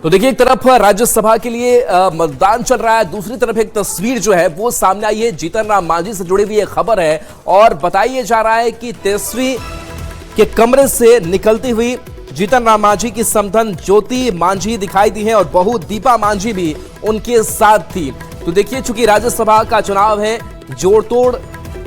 तो देखिए, एक तरफ राज्यसभा के लिए मतदान चल रहा है, दूसरी तरफ एक तस्वीर जो है वो सामने आई है। जीतन राम मांझी से जुड़ी हुई एक खबर है और बताइए जा रहा है कि तेजस्वी के कमरे से निकलती हुई जीतन राम मांझी की समधन ज्योति मांझी दिखाई दी है और बहू दीपा मांझी भी उनके साथ थी। तो देखिए, चूंकि राज्यसभा का चुनाव है, जोड़ तोड़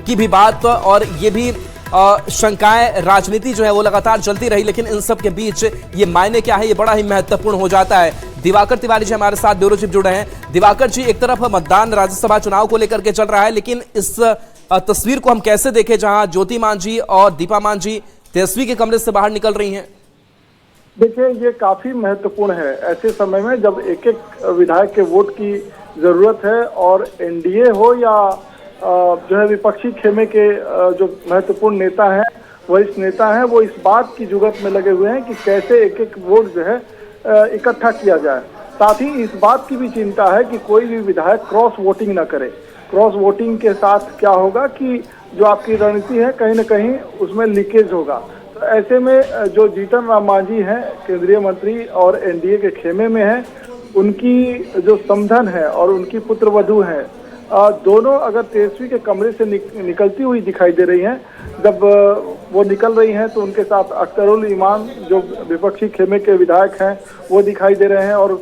की भी बात और ये भी शंकाएं, राजनीति जो है वो लगातार चलती रही, लेकिन इन सब के बीच ये मायने क्या है, ये बड़ा ही महत्वपूर्ण हो जाता है। दिवाकर तिवारी जी हमारे साथ ब्यूरो चीफ जुड़े हैं। दिवाकर जी, एक तरफ मतदान राज्यसभा चुनाव को लेकर के चल रहा है, लेकिन इस तस्वीर को हम कैसे देखें जहां ज्योति मांझी और दीपा मांझी तेजस्वी के कमरे से बाहर निकल रही हैं? देखिए, ये काफी महत्वपूर्ण है ऐसे समय में जब एक एक विधायक के वोट की जरूरत है और एनडीए हो या जो है विपक्षी खेमे के जो महत्वपूर्ण नेता हैं, वरिष्ठ नेता हैं, वो इस बात की जुगत में लगे हुए हैं कि कैसे एक एक वोट जो है इकट्ठा किया जाए। साथ ही इस बात की भी चिंता है कि कोई भी विधायक क्रॉस वोटिंग ना करे। क्रॉस वोटिंग के साथ क्या होगा कि जो आपकी रणनीति है कहीं ना कहीं उसमें लीकेज होगा। तो ऐसे में जो जीतन राम मांझी हैं, केंद्रीय मंत्री और एनडीए के खेमे में हैं, उनकी जो समधन है और उनकी पुत्रवधू हैं, दोनों अगर तेजस्वी के कमरे से निकलती हुई दिखाई दे रही हैं। जब वो निकल रही हैं तो उनके साथ अख्तरुल ईमान जो विपक्षी खेमे के विधायक हैं वो दिखाई दे रहे हैं और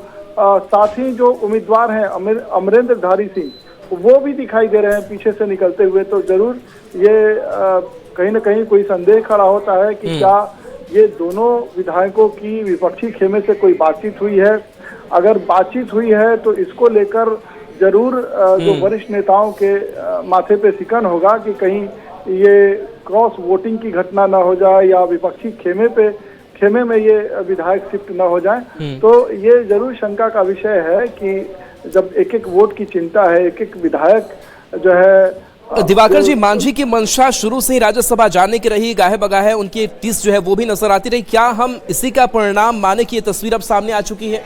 साथ ही जो उम्मीदवार हैं अमरेंद्र धारी सिंह, वो भी दिखाई दे रहे हैं पीछे से निकलते हुए। तो जरूर ये कहीं ना कहीं कोई संदेह खड़ा होता है कि क्या ये दोनों विधायकों की विपक्षी खेमे से कोई बातचीत हुई है। अगर बातचीत हुई है तो इसको लेकर जरूर जो वरिष्ठ नेताओं के माथे पे सिकन होगा कि कहीं ये क्रॉस वोटिंग की घटना ना हो जाए या विपक्षी खेमे में ये विधायक शिफ्ट ना हो जाए। तो ये जरूर शंका का विषय है कि जब एक एक वोट की चिंता है, एक एक विधायक जो है। दिवाकर जी, मांझी की मंशा शुरू से ही राज्यसभा जाने की रही, गाहे बगाहे उनकी टीस जो है वो भी नजर आती रही। क्या हम इसी का परिणाम माने कि ये तस्वीर अब सामने आ चुकी है?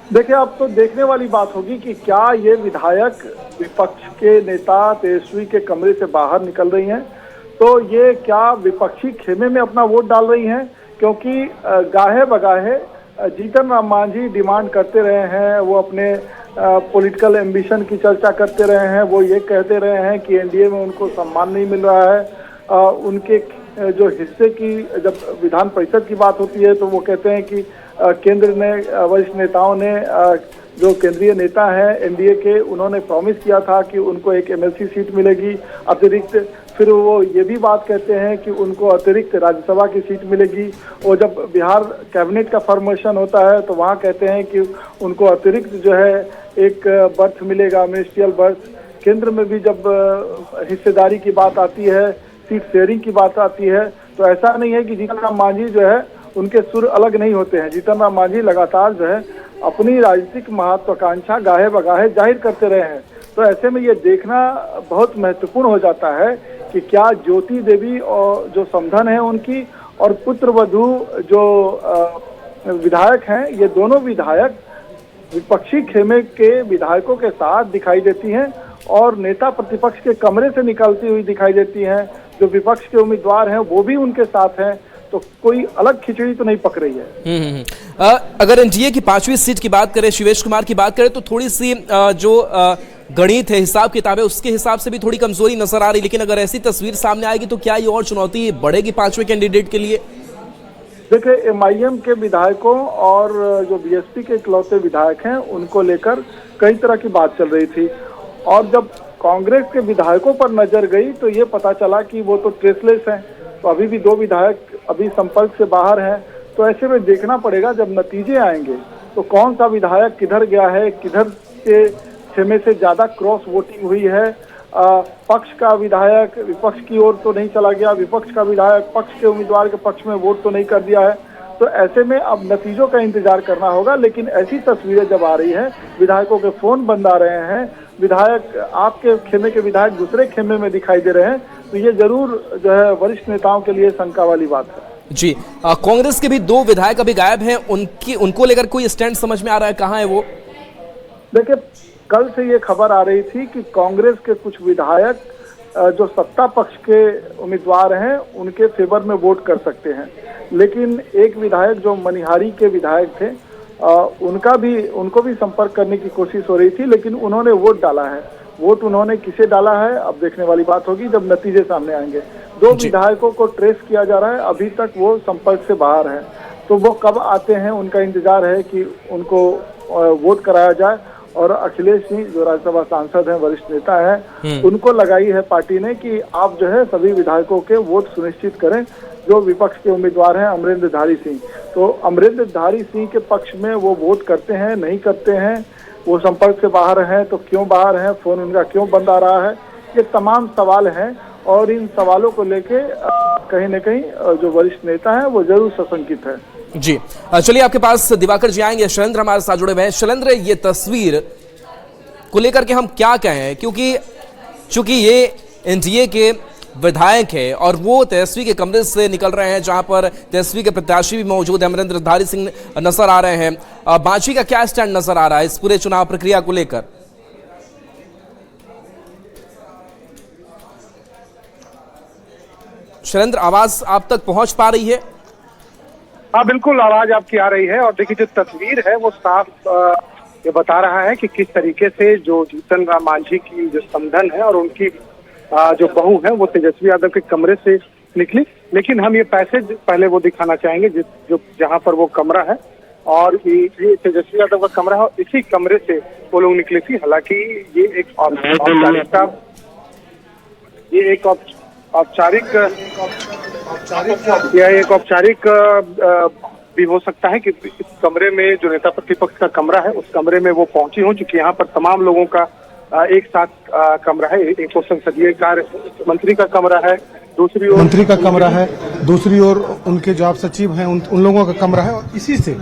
देखिए, अब तो देखने वाली बात होगी कि क्या ये विधायक विपक्ष के नेता तेजस्वी के कमरे से बाहर निकल रही हैं, तो ये क्या विपक्षी खेमे में अपना वोट डाल रही हैं। क्योंकि गाहे बगाहे जीतन राम मांझी डिमांड करते रहे हैं, वो अपने पॉलिटिकल एम्बिशन की चर्चा करते रहे हैं, वो ये कहते रहे हैं कि एनडीए में उनको सम्मान नहीं मिल रहा है। उनके जो हिस्से की जब विधान परिषद की बात होती है तो वो कहते हैं कि केंद्र ने, वरिष्ठ नेताओं ने, जो केंद्रीय नेता हैं एनडीए के, उन्होंने प्रॉमिस किया था कि उनको एक एमएलसी सीट मिलेगी अतिरिक्त। फिर वो ये भी बात कहते हैं कि उनको अतिरिक्त राज्यसभा की सीट मिलेगी और जब बिहार कैबिनेट का फॉर्मेशन होता है तो वहाँ कहते हैं कि उनको अतिरिक्त जो है एक बर्थ मिलेगा, मिनिस्ट्रियल बर्थ। केंद्र में भी जब हिस्सेदारी की बात आती है, सीट शेयरिंग की बात आती है, तो ऐसा नहीं है कि जीतन राम मांझी जो है उनके सुर अलग नहीं होते हैं। जीतन राम मांझी लगातार जो है अपनी राजनीतिक महत्वाकांक्षा गाहे बगाहे जाहिर करते रहे हैं। तो ऐसे में ये देखना बहुत महत्वपूर्ण हो जाता है कि क्या ज्योति देवी और जो समधन है उनकी और पुत्रवधू जो विधायक हैं, ये दोनों विधायक विपक्षी खेमे के विधायकों के साथ दिखाई देती हैं और नेता प्रतिपक्ष के कमरे से निकलती हुई दिखाई देती हैं। जो विपक्ष के उम्मीदवार हैं वो भी उनके साथ हैं। तो कोई अलग खिचड़ी तो नहीं पक रही है। अगर एनडीए की 5वीं सीट की बात करें, शिवेश कुमार की बात करें, तो थोड़ी सी जो गणित है, हिसाब किताब है, उसके हिसाब से भी थोड़ी कमजोरी नजर आ रही। लेकिन अगर ऐसी तस्वीर सामने आएगी तो क्या ये और चुनौती बढ़ेगी 5वें कैंडिडेट के लिए? देखिए, एमआईएम के विधायकों और जो बीएसपी के इकलौते विधायक हैं उनको लेकर कई तरह की बात चल रही थी और जब कांग्रेस के विधायकों पर नजर गई तो ये पता चला कि वो तो ट्रेसलेस हैं। तो अभी भी 2 विधायक अभी संपर्क से बाहर हैं। तो ऐसे में देखना पड़ेगा जब नतीजे आएंगे तो कौन सा विधायक किधर गया है, किधर के खेमे से ज्यादा क्रॉस वोटिंग हुई है। पक्ष का विधायक विपक्ष की ओर तो नहीं चला गया, विपक्ष का विधायक पक्ष के उम्मीदवार के पक्ष में वोट तो नहीं कर दिया है। तो ऐसे में अब नतीजों का इंतजार करना होगा। लेकिन ऐसी तस्वीरें जब आ रही हैं, विधायकों के फोन बंद आ रहे हैं, विधायक आपके खेमे के विधायक दूसरे खेमे में दिखाई दे रहे हैं, तो ये जरूर जो है वरिष्ठ नेताओं के लिए शंका वाली बात है। जी, कांग्रेस के भी 2 विधायक अभी गायब हैं, उनको लेकर कोई स्टैंड समझ में आ रहा है? कहाँ है वो? देखिए, कल से ये खबर आ रही थी कि कांग्रेस के कुछ विधायक जो सत्ता पक्ष के उम्मीदवार हैं उनके फेवर में वोट कर सकते हैं, लेकिन एक विधायक जो मनिहारी के विधायक थे उनको भी संपर्क करने की कोशिश हो रही थी, लेकिन उन्होंने वोट डाला है। वोट उन्होंने किसे डाला है अब देखने वाली बात होगी जब नतीजे सामने आएंगे। 2 विधायकों को ट्रेस किया जा रहा है, अभी तक वो संपर्क से बाहर हैं, तो वो कब आते हैं उनका इंतजार है कि उनको वोट कराया जाए। और अखिलेश सिंह जो राज्यसभा सांसद हैं, वरिष्ठ नेता हैं, उनको लगाई है पार्टी ने कि आप जो है सभी विधायकों के वोट सुनिश्चित करें जो विपक्ष के उम्मीदवार हैं अमरिंदरधारी सिंह। तो अमरिंदरधारी सिंह के पक्ष में वो वोट करते हैं नहीं करते हैं, वो संपर्क से बाहर हैं तो क्यों बाहर हैं, फोन उनका क्यों बंद आ रहा है, ये तमाम सवाल हैं। और इन सवालों को लेके कहीं न कहीं जो वरिष्ठ नेता है वो जरूर सशंकित है। जी चलिए आपके पास दिवाकर जी आएंगे, शैलेंद्र हमारे साथ जुड़े हुए हैं। शैलेंद्र, ये तस्वीर को लेकर के हम क्या कहें, क्योंकि चूंकि ये एनडीए के विधायक है और वो तेजस्वी के कमरे से निकल रहे हैं जहां पर तेजस्वी के प्रत्याशी भी मौजूद है, अमरिंदरधारी सिंह नजर आ रहे हैं। मांझी का क्या स्टैंड नजर आ रहा है इस पूरे चुनाव प्रक्रिया को लेकर? शैलेंद्र, आवाज आप तक पहुंच पा रही है? हाँ बिल्कुल, आवाज आपकी आ रही है। और देखिए जो तस्वीर है वो साफ ये बता रहा है कि किस तरीके से जो जीतन राम मांझी की जो समधन है और उनकी जो बहू है वो तेजस्वी यादव के कमरे से निकली। लेकिन हम ये पैसेज पहले वो दिखाना चाहेंगे जहाँ पर वो कमरा है, और ये तेजस्वी यादव का कमरा है और इसी कमरे से वो लोग निकले थी। हालांकि ये एक औपचारिक भी हो सकता है कि इस कमरे में जो नेता प्रतिपक्ष का कमरा है उस कमरे में वो पहुंची हो, चूंकि यहाँ पर तमाम लोगों का एक साथ कमरा है। एक तो संसदीय कार्य मंत्री का कमरा है, दूसरी ओर मंत्री का कमरा है, दूसरी ओर उनके जो आप सचिव हैं उन लोगों का कमरा है, और इसी से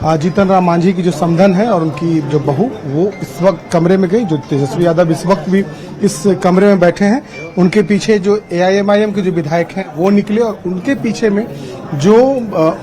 जीतन राम मांझी की जो समधन है और उनकी जो बहू वो इस वक्त कमरे में गई। जो तेजस्वी यादव इस वक्त भी इस कमरे में बैठे हैं, उनके पीछे जो AIMIM के जो विधायक हैं वो निकले, और उनके पीछे में जो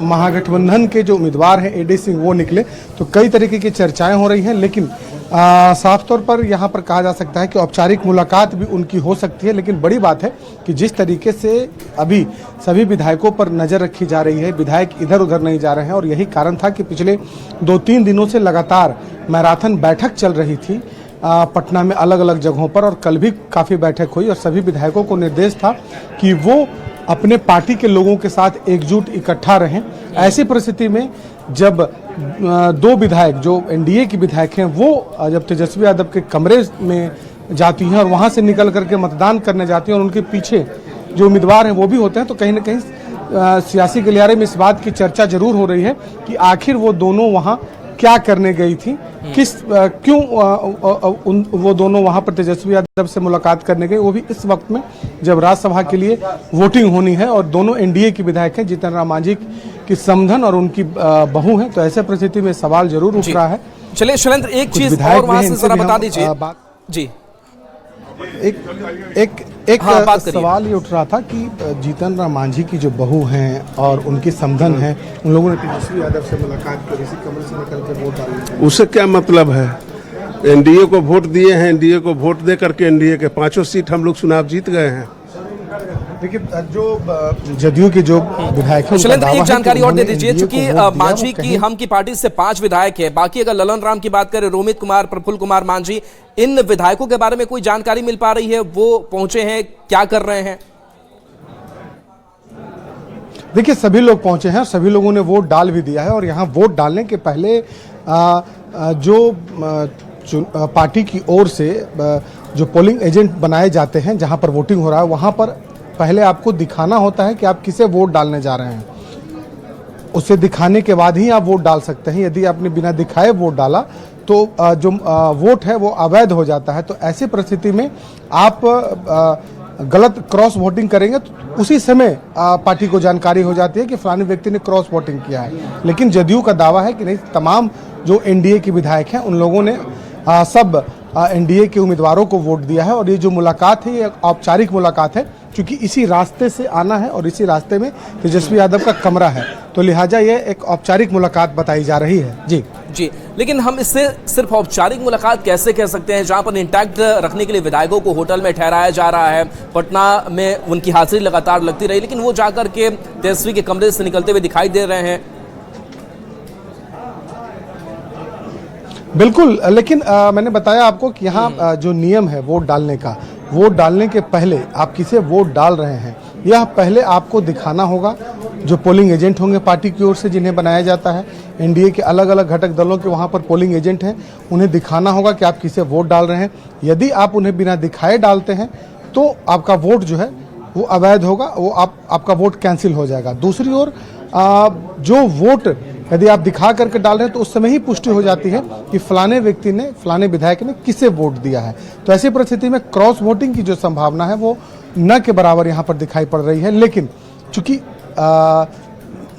महागठबंधन के जो उम्मीदवार हैं AD सिंह वो निकले। तो कई तरीके की चर्चाएं हो रही हैं, लेकिन साफ तौर पर यहाँ पर कहा जा सकता है कि औपचारिक मुलाकात भी उनकी हो सकती है। लेकिन बड़ी बात है कि जिस तरीके से अभी सभी विधायकों पर नजर रखी जा रही है, विधायक इधर उधर नहीं जा रहे हैं, और यही कारण था कि पिछले 2-3 दिनों से लगातार मैराथन बैठक चल रही थी पटना में अलग अलग जगहों पर, और कल भी काफ़ी बैठक हुई और सभी विधायकों को निर्देश था कि वो अपने पार्टी के लोगों के साथ एकजुट इकट्ठा रहें। ऐसी परिस्थिति में जब 2 विधायक जो NDA के विधायक हैं वो जब तेजस्वी यादव के कमरे में जाती हैं और वहां से निकल करके मतदान करने जाती हैं और उनके पीछे जो उम्मीदवार हैं वो भी होते हैं, तो कहीं ना कहीं सियासी गलियारे में इस बात की चर्चा जरूर हो रही है कि आखिर वो दोनों वहां क्या करने गई थी, क्यों वो दोनों वहां पर तेजस्वी यादव से मुलाकात करने गए, वो भी इस वक्त में जब राज्यसभा के लिए वोटिंग होनी है और दोनों NDA के विधायक हैं, जीतन राम मांझी की समधन और उनकी बहू हैं। तो ऐसे परिस्थिति में सवाल जरूर उठ रहा है। चलिए शैलेंद्र, एक चीज और वहां से जरा बता दीजिए जी। एक सवाल ये उठ रहा था कि जीतन राम मांझी की जो बहू हैं और उनकी समधन है, उन लोगों ने तेजस्वी यादव से मुलाकात कर इसी कमरे से निकल के वोट डाले। उससे क्या मतलब है? NDA को वोट दिए हैं, NDA को वोट दे करके NDA के 5 सीट हम लोग चुनाव जीत गए हैं। देखिए जो जदयू के जो विधायक हैं, शैलेंद्र एक जानकारी और दे दीजिए, क्योंकि मांझी की हम की पार्टी से 5 विधायक है, बाकी अगर ललन राम की बात करें, रोमित कुमार, प्रफुल्ल कुमार मांझी, इन विधायकों के बारे में कोई जानकारी मिल पा रही है? वो पहुंचे हैं, क्या कर रहे हैं? देखिए सभी लोग पहुंचे हैं और सभी लोगों ने वोट डाल भी दिया है, और यहाँ वोट डालने के पहले जो पार्टी की ओर से जो पोलिंग एजेंट बनाए जाते हैं जहां पर वोटिंग हो रहा है, वहां पर पहले आपको दिखाना होता है कि आप किसे वोट डालने जा रहे हैं। उसे दिखाने के बाद ही आप वोट डाल सकते हैं। यदि आपने बिना दिखाए वोट डाला तो जो वोट है वो अवैध हो जाता है। तो ऐसी परिस्थिति में आप गलत क्रॉस वोटिंग करेंगे तो उसी समय पार्टी को जानकारी हो जाती है कि फलाने व्यक्ति ने क्रॉस वोटिंग किया है। लेकिन जदयू का दावा है कि नहीं, तमाम जो NDA के विधायक हैं उन लोगों ने सब NDA के उम्मीदवारों को वोट दिया है, और ये जो मुलाकात है ये औपचारिक मुलाकात है, क्योंकि इसी रास्ते से आना है और इसी रास्ते में तेजस्वी यादव का कमरा है, तो लिहाजा ये एक औपचारिक मुलाकात बताई जा रही है। जी, लेकिन हम इससे सिर्फ औपचारिक मुलाकात कैसे कह सकते हैं, जहां पर इंटैक्ट रखने के लिए विधायकों को होटल में ठहराया जा रहा है, पटना में उनकी हाजिरी लगातार लगती रही, लेकिन वो जाकर के तेजस्वी के कमरे से निकलते हुए दिखाई दे रहे हैं। बिल्कुल, लेकिन मैंने बताया आपको कि यहाँ जो नियम है वोट डालने का, वोट डालने के पहले आप किसे वोट डाल रहे हैं यह पहले आपको दिखाना होगा। जो पोलिंग एजेंट होंगे पार्टी की ओर से जिन्हें बनाया जाता है, एनडीए के अलग अलग घटक दलों के वहाँ पर पोलिंग एजेंट हैं, उन्हें दिखाना होगा कि आप किसे वोट डाल रहे हैं। यदि आप उन्हें बिना दिखाए डालते हैं तो आपका वोट जो है वो अवैध होगा, वो आपका वोट कैंसिल हो जाएगा। दूसरी ओर जो वोट यदि आप दिखा करके डाल रहे हैं तो उस समय ही पुष्टि हो जाती है कि फलाने व्यक्ति ने, फलाने विधायक ने किसे वोट दिया है। तो ऐसी परिस्थिति में क्रॉस वोटिंग की जो संभावना है वो न के बराबर यहाँ पर दिखाई पड़ रही है। लेकिन चूंकि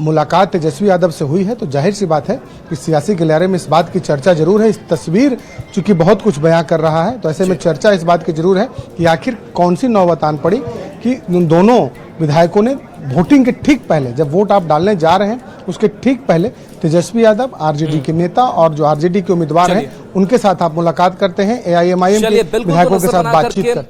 मुलाकात तेजस्वी यादव से हुई है तो जाहिर सी बात है कि सियासी गलियारे में इस बात की चर्चा जरूर है। इस तस्वीर चूंकि बहुत कुछ बयां कर रहा है तो ऐसे में चर्चा इस बात की जरूर है कि आखिर कौन सी नौबत आन पड़ी कि उन दोनों विधायकों ने वोटिंग के ठीक पहले, जब वोट आप डालने जा रहे हैं उसके ठीक पहले तेजस्वी यादव आरजेडी के नेता और जो आरजेडी के उम्मीदवार हैं उनके साथ आप मुलाकात करते हैं, एआईएमआईएम के विधायकों के साथ बातचीत करते हैं।